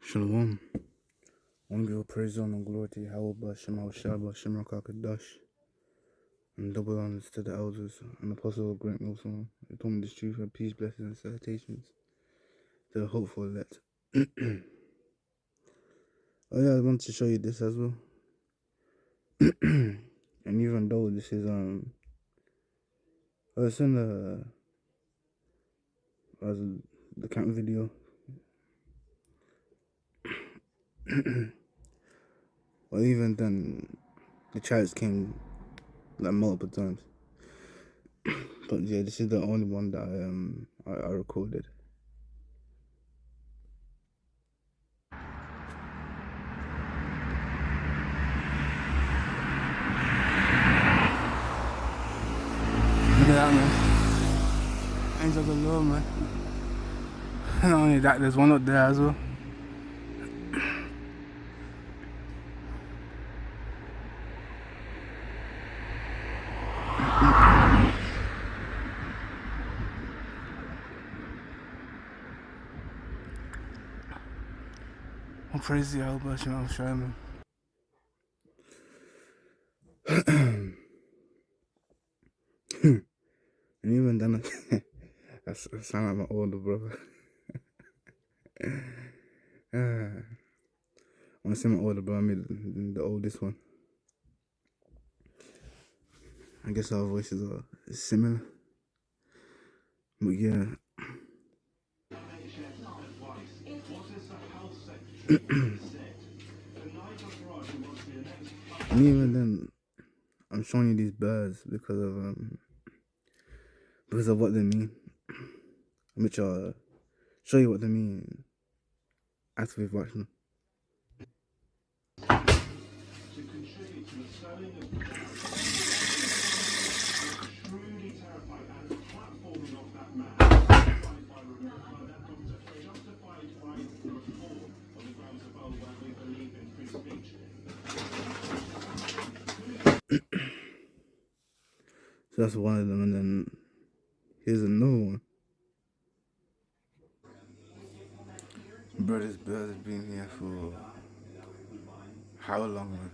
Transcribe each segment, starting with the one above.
Shalom. One give praise and glory to Yahweh Bashem Shaba Shem Rakakadash, and double honors to the elders and apostles of Great Millstone. They told me this truth and peace, blessings, and salutations to the hopeful elect. Oh yeah, I want to show you this as well. And even though this is it's in the camp video. Well, even then, the chats came like multiple times. But yeah, this is the only one that I recorded. Look at that, man. Angel galore, man. Not only that, there's one up there as well. I'm crazy, I hope I'm sure, man. And even then, I sound like my older brother. When I say my older brother, I mean the oldest one. I guess our voices are similar. But yeah. And even then, I'm showing you these birds because of what they mean. Which I'll show you what they mean after we've watched them. So that's one of them, and then here's another one. Bro, this bird has been here for how long, man?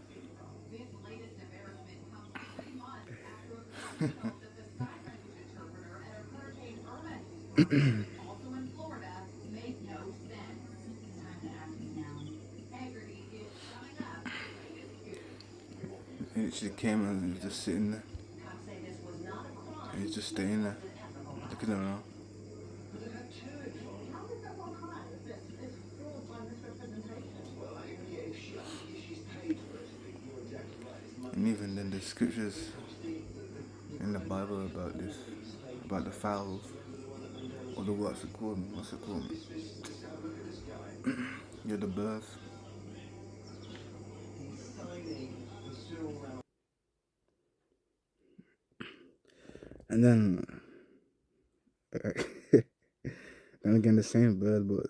He literally came and he was just sitting there. And he's just staying there. Look at him now. And even then the scriptures in the Bible about this, about the fowls, or the what's it called? Yeah, the birds. And then, then again the same bird, but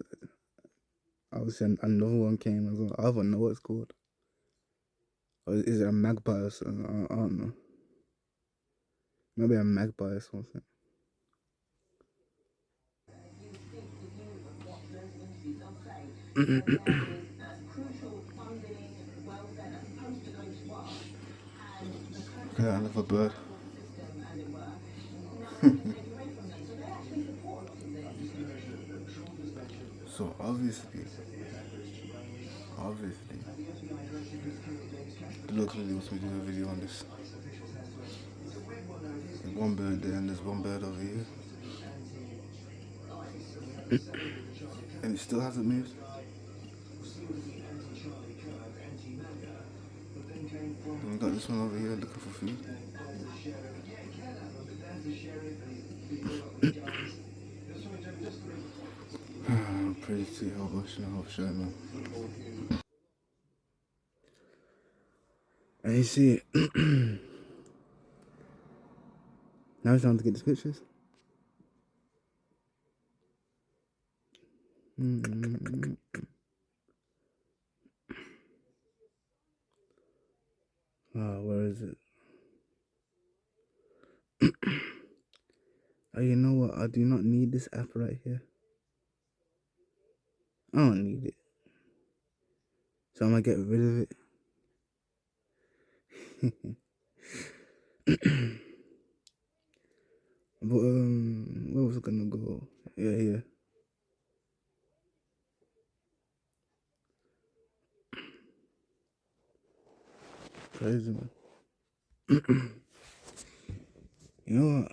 obviously another one came as well. I don't know what it's called. Or is it a magpie or something? I don't know. Maybe a magpie or something. Okay, another bird. So obviously, the local news we do a video on this. There's one bird there and there's one bird over here. And it still hasn't moved. And we got this one over here looking for food. Praise to Jehovah, man. And you see, now it's time to get the scriptures. Where is it? Oh, you know what? I do not need this app right here. I don't need it. So I'm gonna get rid of it. But where was I gonna go? Yeah. Crazy, man. You know what?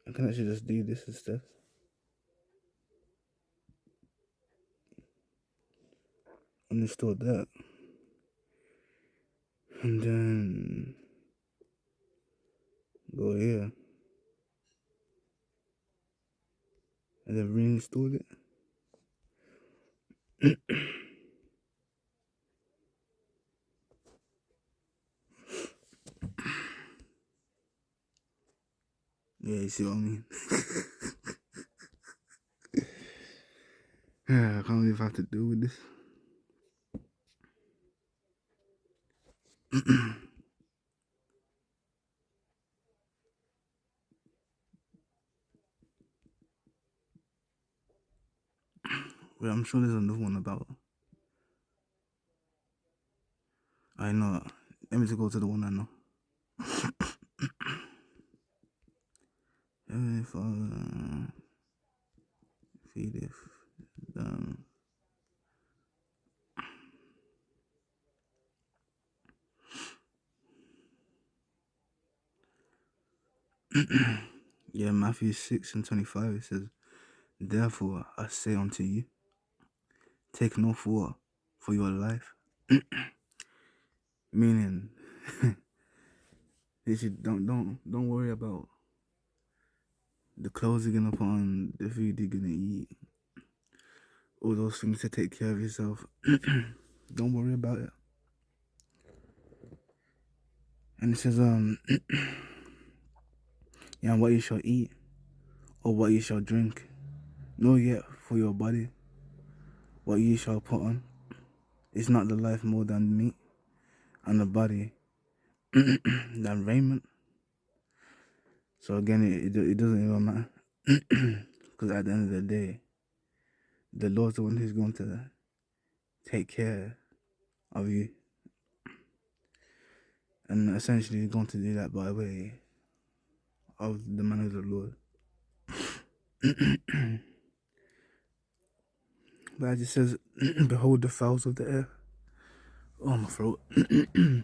I can actually just do this instead. Uninstall that. And then go here. And then reinstall it. Yeah, you see what I mean? Yeah, I can't believe I have to deal with this. Wait, I'm sure there's another one about. I know. Let me just go to the one I know. If feed if yeah, Matthew 6:25 it says, "Therefore I say unto you, take no thought for your life." Meaning, don't worry about the clothes you're gonna put on, the food you're gonna eat, all those things to take care of yourself. Don't worry about it. And it says, yeah, what you shall eat or what you shall drink, nor yet for your body what you shall put on. Is not the life more than meat, and the body than raiment? So again, it doesn't even matter, because at the end of the day, the Lord's the one who's going to take care of you, and essentially he's going to do that by way of the man of the Lord. But as it says, behold the fowls of the air. Oh, my throat. You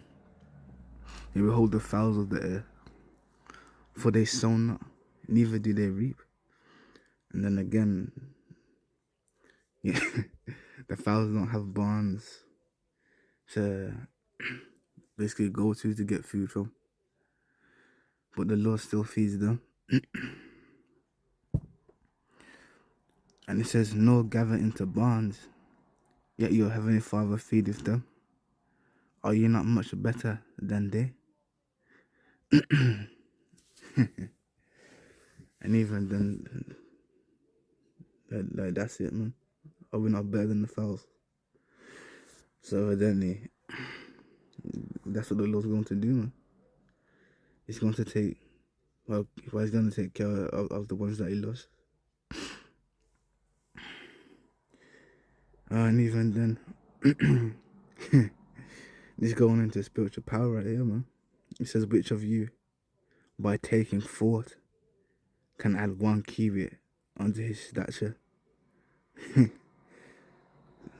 behold the fowls of the air, for they sow not, neither do they reap. And then again, yeah, the fowls don't have barns to basically go to get food from, but the Lord still feeds them. And it says, "No gather into barns, yet your heavenly Father feedeth them. Are you not much better than they?" And even then, like that's it, man. Are we not better than the fowls? So evidently, that's what the Lord's going to do, man. He's going to take, well, he's going to take care of the ones that he loves. And even then, this going into spiritual power right here, man. It says, "Which of you, by taking thought, can add one cubit unto his stature?"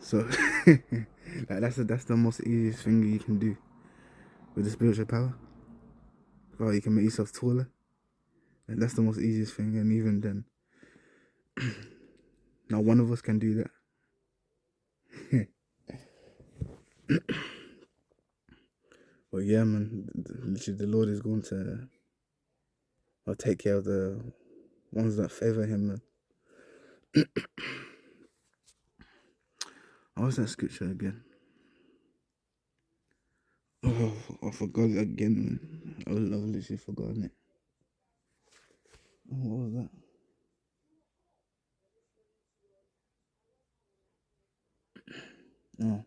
So, like that's the most easiest thing you can do with the spiritual power. Well, you can make yourself taller. And that's the most easiest thing, and even then, not one of us can do that. But yeah, man, literally the Lord is going to take care of the ones that favor him, man. What was that scripture again? Oh, I forgot it again, man. I've literally forgotten it. Oh, what was that? Oh,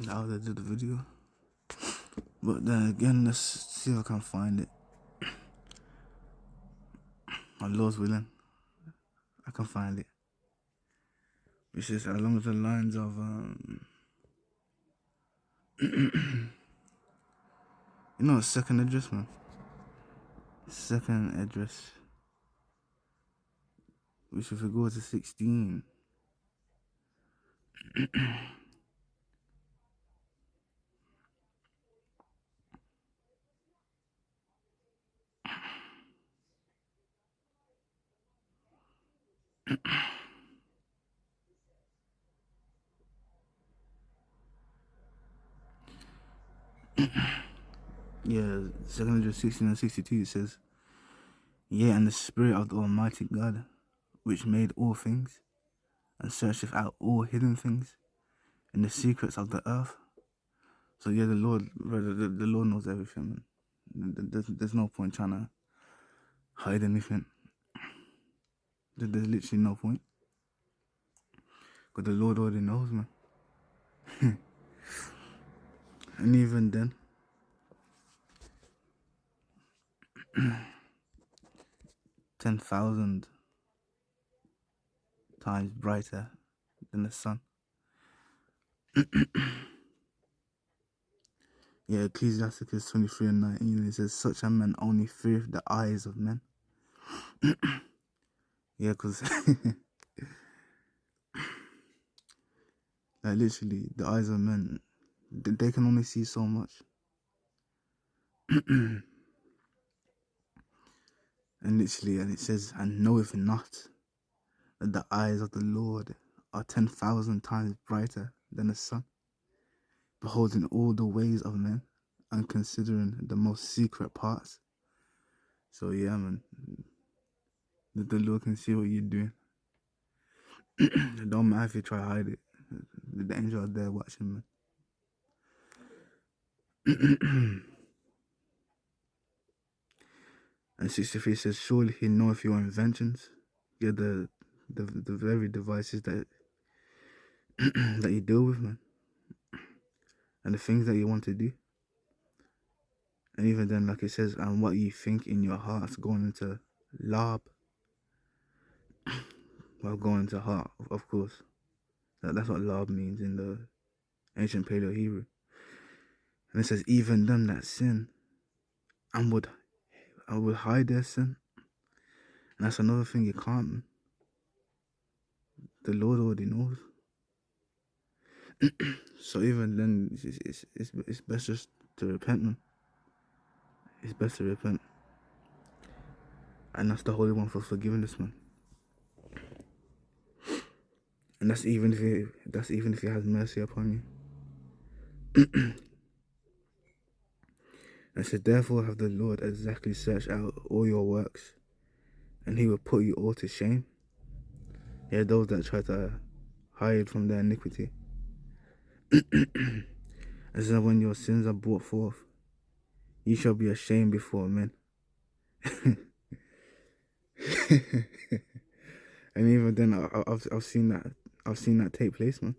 that was the video. But then again, let's see if I can find it. My Lord's willing, I can find it. It's just along the lines of second address, man. Second address. Which if we go to 16. Yeah, second address 16 and 62 it says, "Yea, and the Spirit of the Almighty God, which made all things, and searcheth out all hidden things in the secrets of the earth." So yeah, the Lord, the Lord knows everything, man. There's no point trying to hide anything. There's literally no point. Because the Lord already knows, man. And even then, 10,000 times brighter than the sun. Yeah, Ecclesiasticus 23 and 19, it says, "Such a man only feareth the eyes of men." Yeah, because like literally, the eyes of men, they can only see so much. And literally, and it says, "And knoweth not that the eyes of the Lord are 10,000 times brighter than the sun, beholding all the ways of men, and considering the most secret parts." So yeah, man, the Lord can see what you're doing. It don't matter if you try to hide it. The angel are there watching, man. And 63 says, "Surely he knoweth your inventions." Yeah, the very devices that that you deal with, man, and the things that you want to do. And even then, like it says, "And what you think in your heart's going into lob." Well, going into heart, of course. That's what lob means in the ancient Paleo Hebrew. And it says, "Even them that sin and would hide their sin." And that's another thing you can't, man. The Lord already knows. So even then, it's best just to repent, man. It's best to repent. And that's the Holy One for forgiveness, man. And that's even if he has mercy upon you. And said, "Therefore have the Lord exactly searched out all your works, and he will put you all to shame." Yeah, those that try to hide from their iniquity. As that when your sins are brought forth, you shall be ashamed before men. And even then, I've seen that take place, man.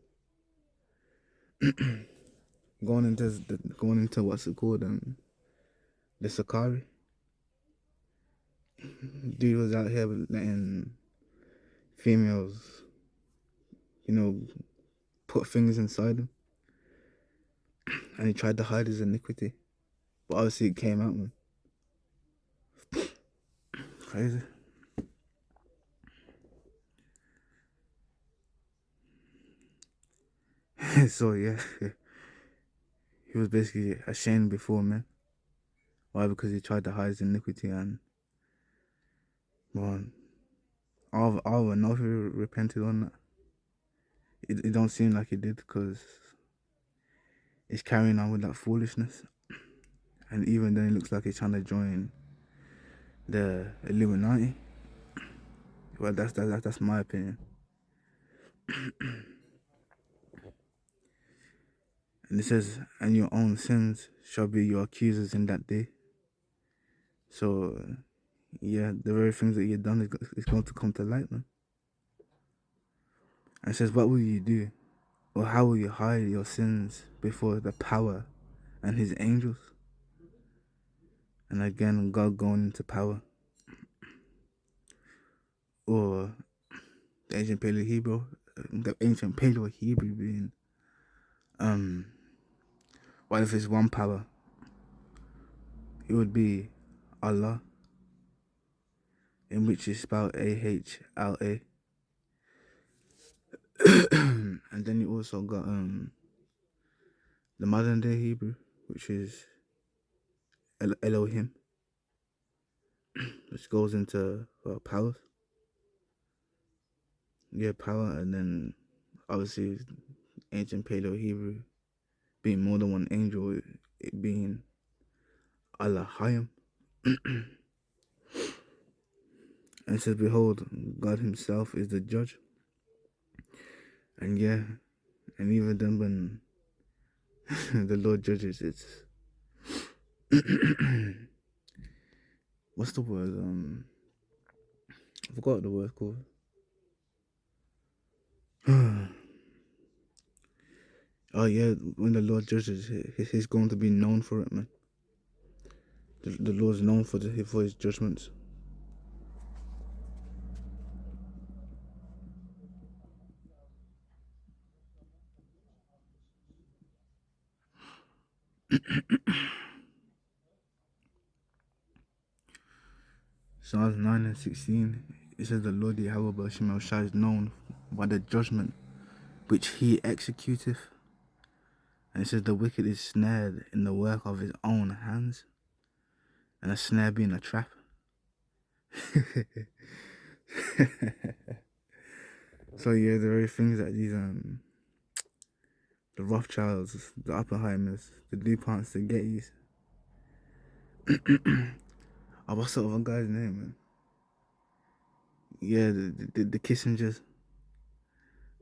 going into what's it called, the Sakari. Dude was out here letting females, put fingers inside him, and he tried to hide his iniquity, but obviously it came out, man. Crazy. So yeah, he was basically ashamed before men. Why? Because he tried to hide his iniquity, and well, I don't know if he repented on that. It don't seem like he did, because he's carrying on with that foolishness, and even then it looks like he's trying to join the Illuminati. Well, that's my opinion. And it says, "And your own sins shall be your accusers in that day." So yeah, the very things that you've done is going to come to light, man. And it says, "What will you do? Or how will you hide your sins before the power and his angels?" And again, God going into power. Or the ancient Paleo Hebrew, the ancient Paleo Hebrew being, what if it's one power? It would be Allah, in which is spelled AHLA. And then you also got the modern day Hebrew, which is Elohim, which goes into powers. Yeah, power, and then obviously ancient Paleo Hebrew being more than one angel, it being Allahayim. And it says, behold, God himself is the judge. And yeah, and even then when the Lord judges, it's what's the word? I forgot what the word called. Oh yeah, when the Lord judges, he's going to be known for it, man. The Lord's known for his judgments. Psalms 9 and 16, it says the Lord Yahweh Bashim Shai is known by the judgment which he executeth. And it says the wicked is snared in the work of his own hands, and a snare being a trap. So yeah, the very things that these the Rothschilds, the Oppenheimers, the DuPonts, the Gettys. Oh, what's the other guy's name, man? Yeah, the Kissingers.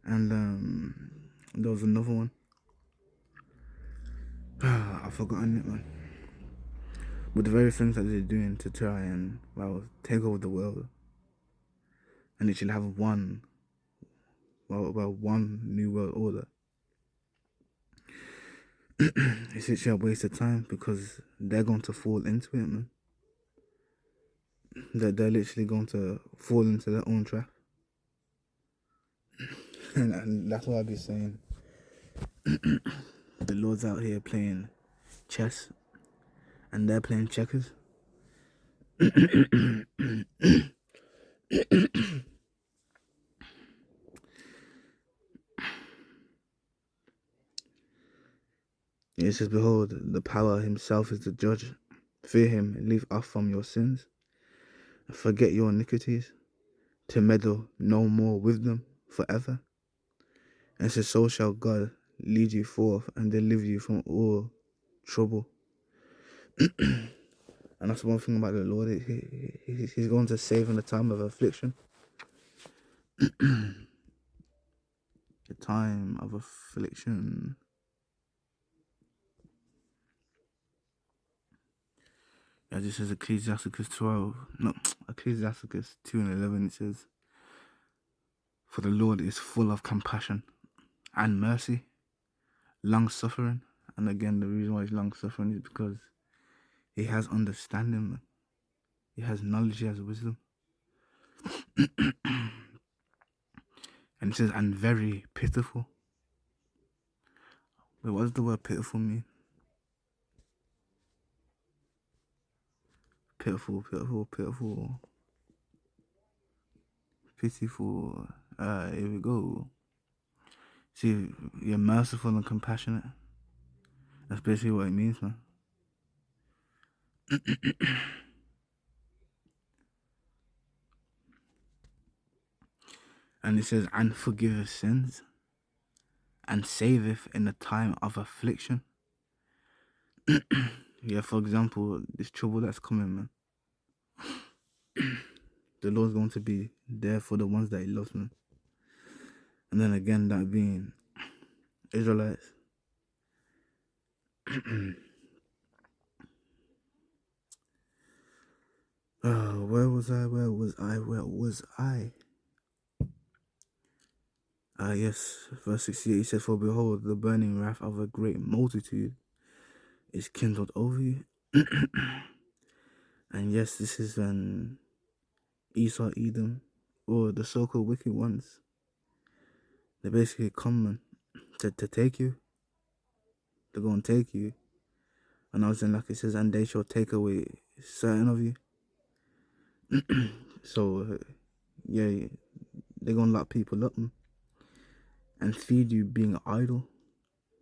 And there was another one. I've forgotten it, man. But the very things that they're doing to try and take over the world, and it should have one new world order. It's actually a waste of time because they're going to fall into it, man. They're literally going to fall into their own trap. And that's what I'll be saying. The Lord's out here playing chess, and they're playing checkers. It says, behold, the power himself is the judge. Fear him, and leave off from your sins, and forget your iniquities, to meddle no more with them forever. And it says, so shall God lead you forth and deliver you from all trouble. And that's one thing about the Lord. He's going to save in the time of affliction. The time of affliction. Yeah, this is Ecclesiasticus 2 and 11. It says, for the Lord is full of compassion and mercy, long suffering. And again, the reason why he's long suffering is because he has understanding, he has knowledge, he has wisdom. And it says, and very pitiful. Wait, what does the word pitiful mean? Pitiful. Here we go. See, you're merciful and compassionate. That's basically what it means, man. And it says, and forgiveth sins, and saveth in the time of affliction. Yeah, for example, this trouble that's coming, man. The Lord's going to be there for the ones that he loves, man. And then again, that being Israelites. Where was I? Yes, verse 68, he says, for behold, the burning wrath of a great multitude is kindled over you. And yes, this is Esau, Edom, or the so-called wicked ones. They basically come, man, to take you. They're gonna take you. And I was saying, like it says, and they shall take away certain of you. So, yeah, they're gonna lock people up, man, and feed you being idle.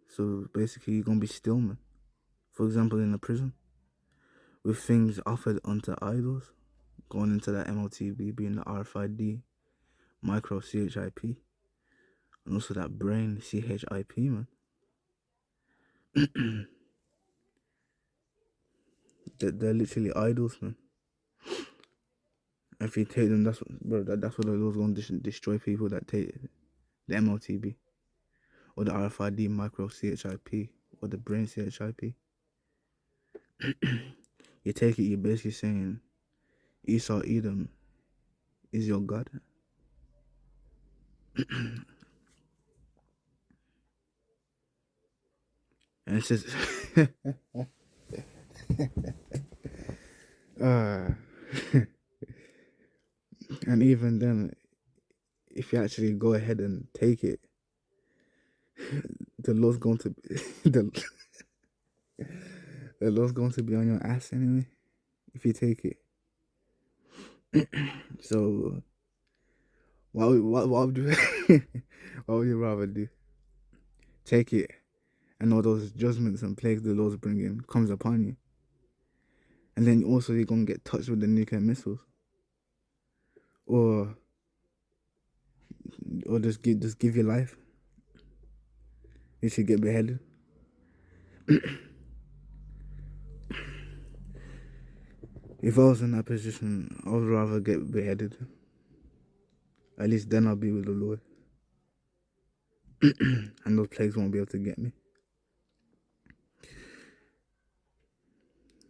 So basically, you're gonna be still, man. For example, in a prison, with things offered unto idols, going into that MOTB, being the RFID, micro CHIP, and also that brain CHIP, man. They're literally idols, man. If you take them, that's what the Lord's gonna destroy people that take the MOTB or the RFID micro CHIP or the brain CHIP. You take it, you're basically saying Esau Edom is your God. And it says, and even then, if you actually go ahead and take it, the Lord's going to be, the Lord's going to be on your ass anyway if you take it. So what would you what would you rather do? Take it, and all those judgments and plagues the Lord's bringing comes upon you, and then also you're gonna get touched with the nuclear missiles, or just give your life. You should get beheaded. If I was in that position, I would rather get beheaded. At least then I'll be with the Lord. And those plagues won't be able to get me.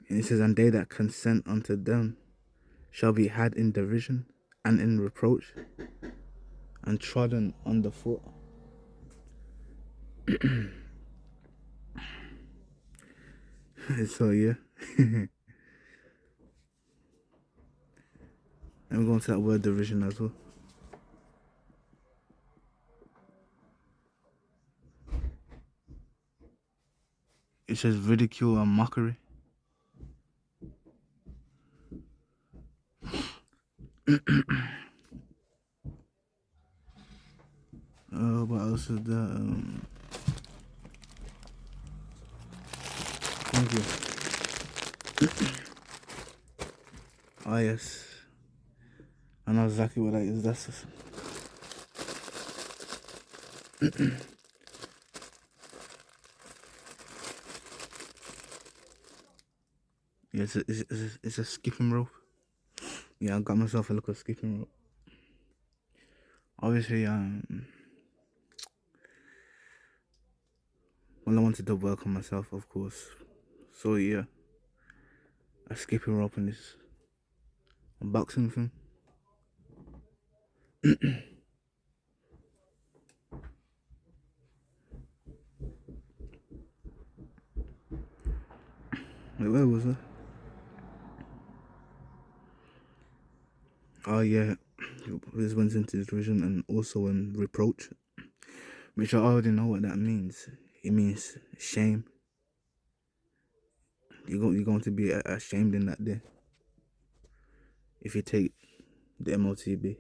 And it says, and they that consent unto them shall be had in derision and in reproach and trodden underfoot. So yeah. And we're going to that word derision as well. It says ridicule and mockery. What else is that? Thank you. Oh yes, I know exactly what that is. That's just... yeah, it's a skipping rope. Yeah, I got myself a little skipping rope. Obviously, well, I wanted to work on myself, of course. So yeah, a skipping rope in this unboxing thing. Wait, where was I? Oh yeah, this went into derision and also in reproach, which I already know what that means. It means shame. You're going to be ashamed in that day if you take the MOTB,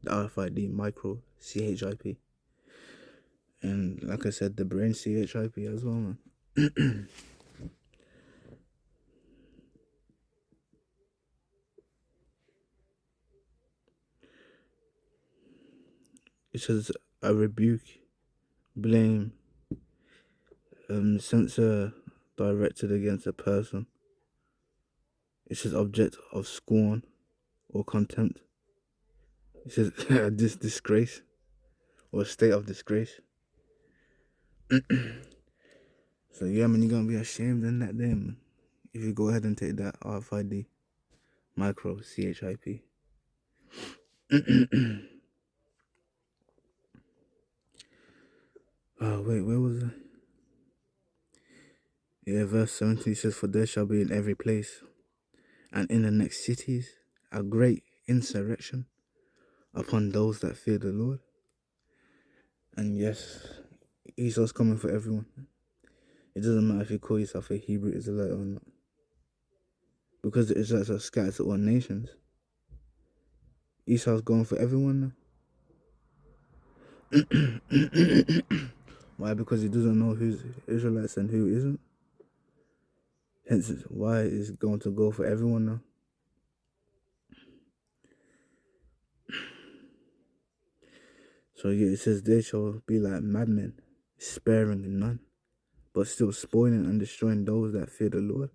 the RFID micro CHIP, and like I said, the brain CHIP as well, man. It says a rebuke, blame, censure directed against a person. It says object of scorn or contempt. It says this disgrace or state of disgrace. So yeah, man, you're gonna be ashamed in that day, man, if you go ahead and take that RFID micro CHIP. Oh wait, where was I? Yeah, verse 17 says, for there shall be in every place and in the next cities a great insurrection upon those that fear the Lord, And yes, Esau's coming for everyone. It doesn't matter if you call yourself a Hebrew Israelite or not. Because the Israelites are scattered to all nations. Esau's going for everyone now. Why? Because he doesn't know who's Israelites and who isn't. Hence, why is going to go for everyone now? So yeah, it says they shall be like madmen, sparing none, but still spoiling and destroying those that fear the Lord.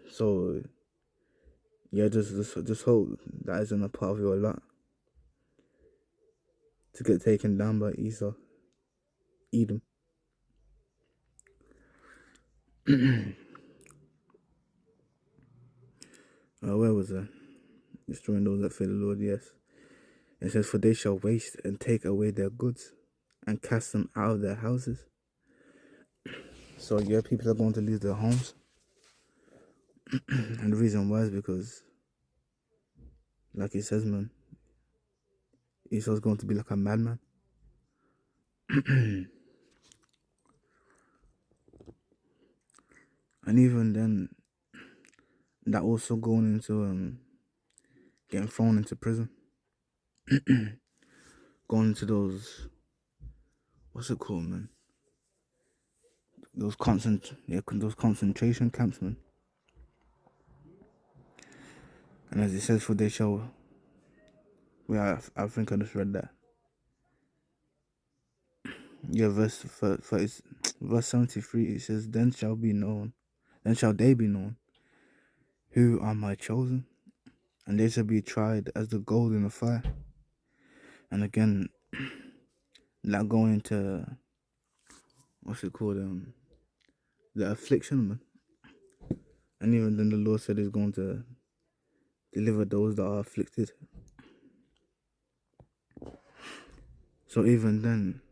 So yeah, just hope that isn't a part of your lot to get taken down by Esau, Edom. Where was I? Destroying those that fear the Lord, yes. It says, for they shall waste and take away their goods and cast them out of their houses. So yeah, people are going to lose their homes. And the reason why is because, like it says, man, Esau's going to be like a madman. And even then, that also going into getting thrown into prison. Going into those, what's it called, man? Those concentration camps, man. And as it says, for they shall, I think I just read that. Yeah, verse 73, it says, then shall they be known, who are my chosen, and they shall be tried as the gold in the fire. And again, that going into, what's it called, the affliction, man. And even then the Lord said he's going to deliver those that are afflicted. So even then,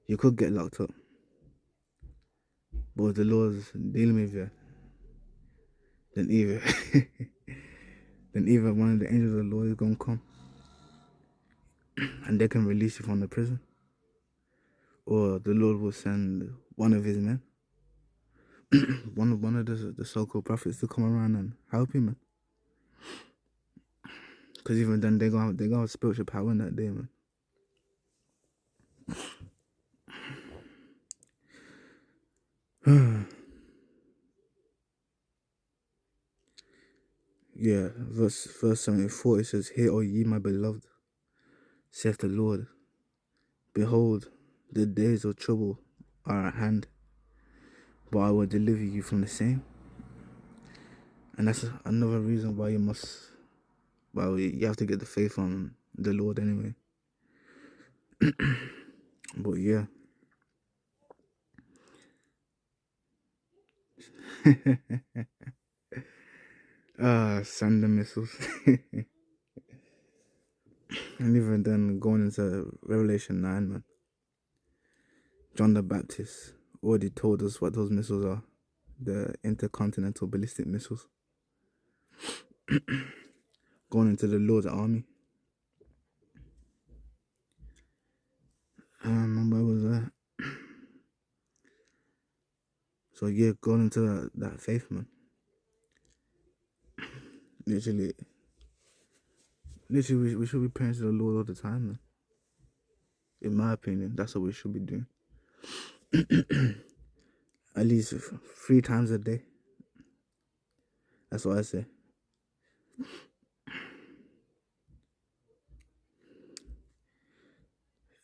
you could get locked up. But if the Lord's dealing with you, then either one of the angels of the Lord is going to come and they can release you from the prison. Or the Lord will send one of his men, one of the so-called prophets, to come around and help you, man. Because even then, they're going to have spiritual power in that day, man. Yeah, verse 74, it says, hear, O ye my beloved, saith the Lord, behold, the days of trouble are at hand, but I will deliver you from the same. And that's another reason why you have to get the faith on the Lord anyway. But yeah. Send the missiles. And even then, going into Revelation 9, man, John the Baptist already told us what those missiles are. The intercontinental ballistic missiles. Going into the Lord's army. Where was that? So yeah, going into that faith, man. Literally, we should be praying to the Lord all the time, man. In my opinion, that's what we should be doing. At least 3 times a day. That's what I say.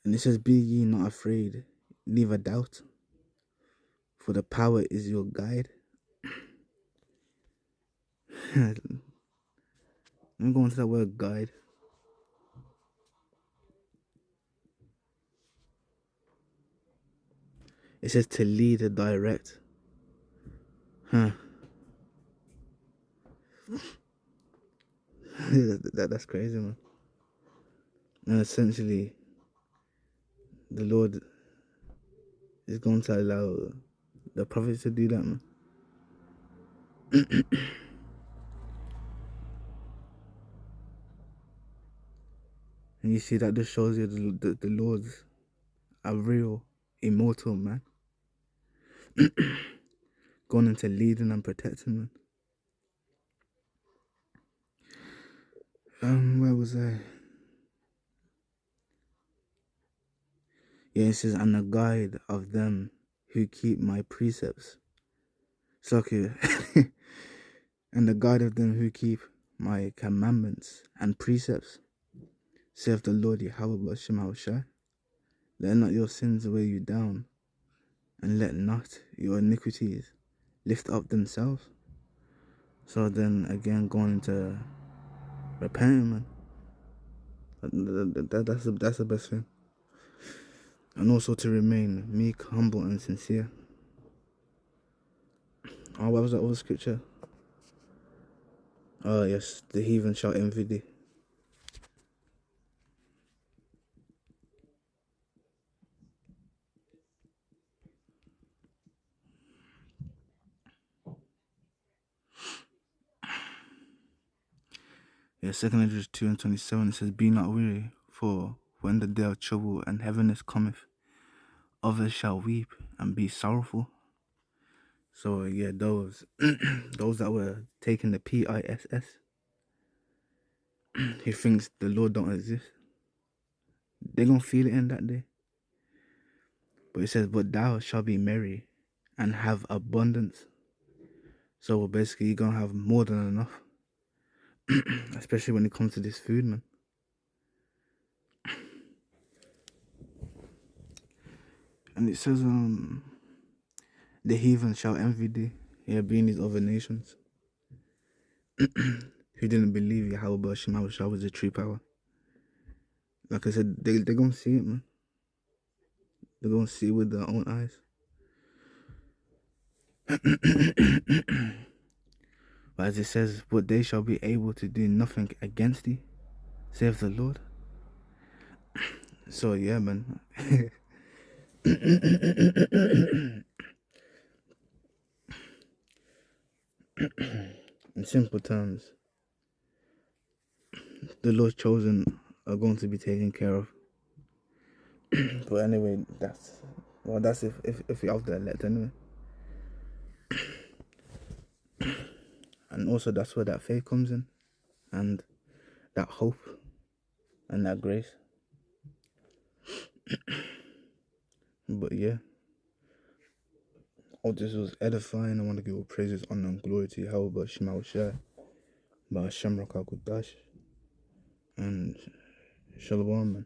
And it says, be ye not afraid, neither doubt, for the power is your guide. Let me go into that word guide. It says to lead and direct. That's crazy, man. And essentially, the Lord is going to allow the prophets to do that, man. And you see that just shows you the Lord's a real, immortal man. Going into leading and protecting, man. Where was I? Yeah, it says, "I'm the guide of them who keep my precepts." So, okay. And the guide of them who keep my commandments and precepts, saith the Lord Yahweh B'Shem Haoshai. Let not your sins weigh you down, and let not your iniquities lift up themselves. So then again, going into repenting, man. That's the best thing. And also to remain meek, humble, and sincere. Oh, what was that other scripture? Oh, yes, the heathen shall envy thee. Yeah, 2 Corinthians 2:27, it says, "Be not weary, for when the day of trouble and heaviness cometh, others shall weep and be sorrowful." So yeah, those those that were taking the PISS, who thinks the Lord don't exist, they gonna feel it in that day. But it says, "But thou shalt be merry and have abundance." So basically, you're gonna have more than enough, especially when it comes to this food, man. And it says, the heathen shall envy thee, yeah, being these other nations who didn't believe Yahweh B'Shem Haoshai was the true power. Like I said, they're gonna see it, man. They're gonna see it with their own eyes. But as it says, "But they shall be able to do nothing against thee, saith the Lord." So yeah, man. In simple terms, the Lord's chosen are going to be taken care of. But anyway, that's if you're of the elect anyway. And also that's where that faith comes in, and that hope, and that grace. But yeah, all this was edifying. I want to give all praises, honor, and glory to Yahweh B'Shem Haoshai, Ba'Shem Rakah Kodash, and Shalom, man.